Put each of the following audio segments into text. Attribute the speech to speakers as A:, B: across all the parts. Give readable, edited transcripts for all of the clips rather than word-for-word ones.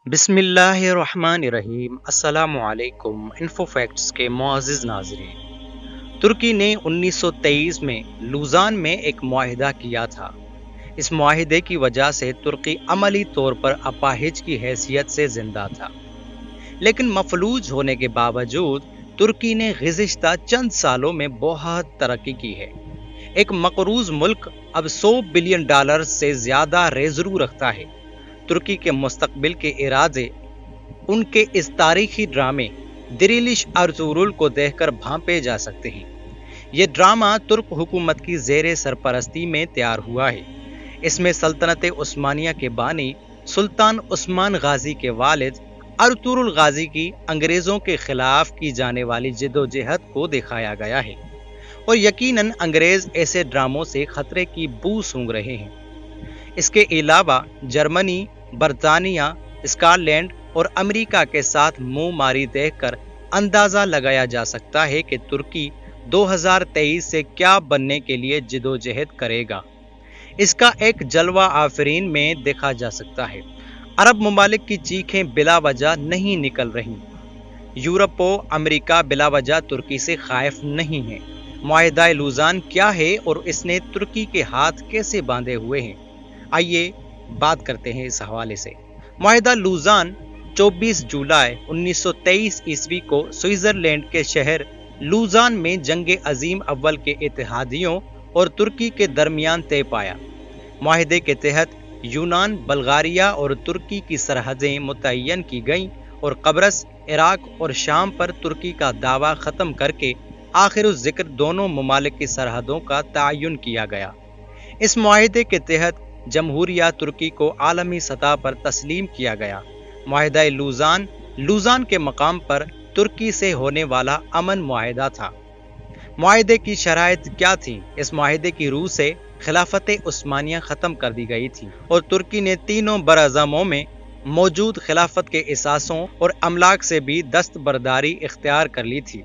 A: بسم اللہ الرحمن الرحیم۔ السلام علیکم۔ انفو فیکٹس کے معزز ناظرین، ترکی نے 1923 میں لوزان میں ایک معاہدہ کیا تھا۔ اس معاہدے کی وجہ سے ترکی عملی طور پر اپاہج کی حیثیت سے زندہ تھا، لیکن مفلوج ہونے کے باوجود ترکی نے گزشتہ چند سالوں میں بہت ترقی کی ہے۔ ایک مقروض ملک اب $100 بلین سے زیادہ ریزرو رکھتا ہے۔ ترکی کے مستقبل کے ارادے ان کے اس تاریخی ڈرامے دریلش ارطغرل کو دیکھ کر بھانپے جا سکتے ہیں۔ یہ ڈرامہ ترک حکومت کی زیر سرپرستی میں تیار ہوا ہے۔ اس میں سلطنت عثمانیہ کے بانی سلطان عثمان غازی کے والد ارطغرل غازی کی انگریزوں کے خلاف کی جانے والی جدوجہد کو دکھایا گیا ہے، اور یقیناً انگریز ایسے ڈراموں سے خطرے کی بو سونگھ رہے ہیں۔ اس کے علاوہ جرمنی، برطانیہ، اسکاٹ لینڈ اور امریکہ کے ساتھ منہ ماری دیکھ کر اندازہ لگایا جا سکتا ہے کہ ترکی 2023 سے کیا بننے کے لیے جدوجہد کرے گا۔ اس کا ایک جلوہ آفرین میں دیکھا جا سکتا ہے۔ عرب ممالک کی چیخیں بلا وجہ نہیں نکل رہی۔ یورپ و امریکہ بلا وجہ ترکی سے خائف نہیں ہیں۔ معاہدہ لوزان کیا ہے اور اس نے ترکی کے ہاتھ کیسے باندھے ہوئے ہیں؟ آئیے بات کرتے ہیں اس حوالے سے۔ معاہدہ لوزان 24 جولائی 1923 عیسوی کو سوئٹزرلینڈ کے شہر لوزان میں جنگ عظیم اول کے اتحادیوں اور ترکی کے درمیان طے پایا۔ معاہدے کے تحت یونان، بلغاریہ اور ترکی کی سرحدیں متعین کی گئیں اور قبرص، عراق اور شام پر ترکی کا دعویٰ ختم کر کے آخر الذکر دونوں ممالک کی سرحدوں کا تعین کیا گیا۔ اس معاہدے کے تحت جمہوریہ ترکی کو عالمی سطح پر تسلیم کیا گیا۔ معاہدہ لوزان کے مقام پر ترکی سے ہونے والا امن معاہدہ تھا۔ معاہدے کی شرائط کیا تھیں؟ اس معاہدے کی روح سے خلافت عثمانیہ ختم کر دی گئی تھی اور ترکی نے تینوں براعظموں میں موجود خلافت کے اثاثوں اور املاک سے بھی دستبرداری اختیار کر لی تھی۔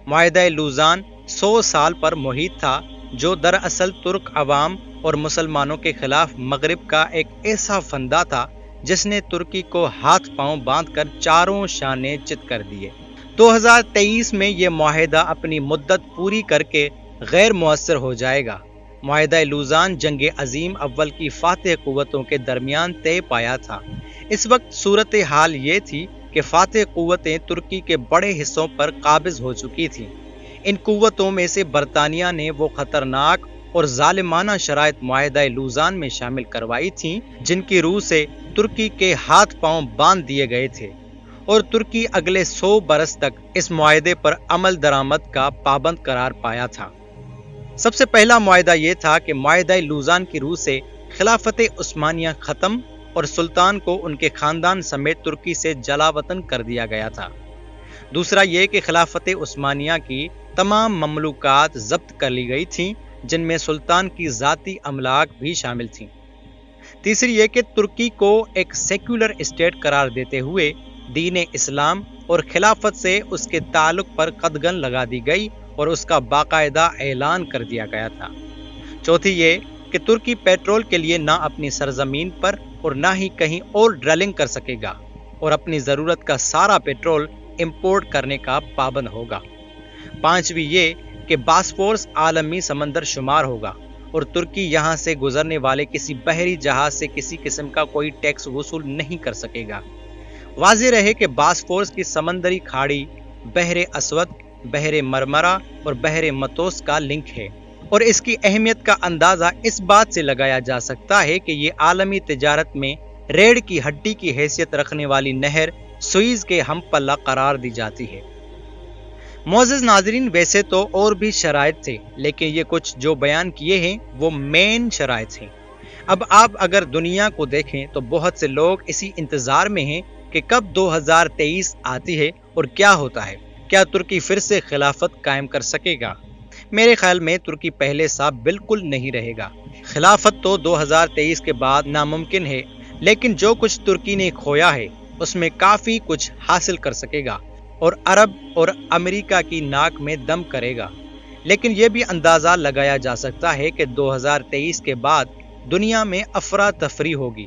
A: معاہدہ لوزان 100 سال پر محیط تھا، جو دراصل ترک عوام اور مسلمانوں کے خلاف مغرب کا ایک ایسا فندہ تھا جس نے ترکی کو ہاتھ پاؤں باندھ کر چاروں شانے چت کر دیے۔ 2023 میں یہ معاہدہ اپنی مدت پوری کر کے غیر مؤثر ہو جائے گا۔ معاہدہ لوزان جنگ عظیم اول کی فاتح قوتوں کے درمیان طے پایا تھا۔ اس وقت صورتحال یہ تھی کہ فاتح قوتیں ترکی کے بڑے حصوں پر قابض ہو چکی تھیں۔ ان قوتوں میں سے برطانیہ نے وہ خطرناک اور ظالمانہ شرائط معاہدہ لوزان میں شامل کروائی تھیں جن کی روح سے ترکی کے ہاتھ پاؤں باندھ دیے گئے تھے، اور ترکی اگلے 100 برس تک اس معاہدے پر عمل درآمد کا پابند قرار پایا تھا۔ سب سے پہلا معاہدہ یہ تھا کہ معاہدہ لوزان کی روح سے خلافت عثمانیہ ختم اور سلطان کو ان کے خاندان سمیت ترکی سے جلا وطن کر دیا گیا تھا۔ دوسرا یہ کہ خلافت عثمانیہ کی تمام مملوکات ضبط کر لی گئی تھیں، جن میں سلطان کی ذاتی املاک بھی شامل تھیں۔ تیسری یہ کہ ترکی کو ایک سیکولر اسٹیٹ قرار دیتے ہوئے دین اسلام اور خلافت سے اس کے تعلق پر قدغن لگا دی گئی اور اس کا باقاعدہ اعلان کر دیا گیا تھا۔ چوتھی یہ کہ ترکی پیٹرول کے لیے نہ اپنی سرزمین پر اور نہ ہی کہیں اور ڈرلنگ کر سکے گا، اور اپنی ضرورت کا سارا پیٹرول امپورٹ کرنے کا پابند ہوگا۔ پانچویں یہ کہ باسفورس عالمی سمندر شمار ہوگا اور ترکی یہاں سے گزرنے والے کسی بحری جہاز سے کسی قسم کا کوئی ٹیکس وصول نہیں کر سکے گا۔ واضح رہے کہ باسفورس کی سمندری کھاڑی بحر اسود، بحر مرمرا اور بحر متوس کا لنک ہے، اور اس کی اہمیت کا اندازہ اس بات سے لگایا جا سکتا ہے کہ یہ عالمی تجارت میں ریڑھ کی ہڈی کی حیثیت رکھنے والی نہر سوئز کے ہم پلہ قرار دی جاتی ہے۔ معزز ناظرین، ویسے تو اور بھی شرائط تھے، لیکن یہ کچھ جو بیان کیے ہیں وہ مین شرائط ہیں۔ اب آپ اگر دنیا کو دیکھیں تو بہت سے لوگ اسی انتظار میں ہیں کہ کب 2023 آتی ہے اور کیا ہوتا ہے۔ کیا ترکی پھر سے خلافت قائم کر سکے گا؟ میرے خیال میں ترکی پہلے سا بالکل نہیں رہے گا۔ خلافت تو 2023 کے بعد ناممکن ہے، لیکن جو کچھ ترکی نے کھویا ہے اس میں کافی کچھ حاصل کر سکے گا اور عرب اور امریکہ کی ناک میں دم کرے گا۔ لیکن یہ بھی اندازہ لگایا جا سکتا ہے کہ 2023 کے بعد دنیا میں افراتفری ہوگی،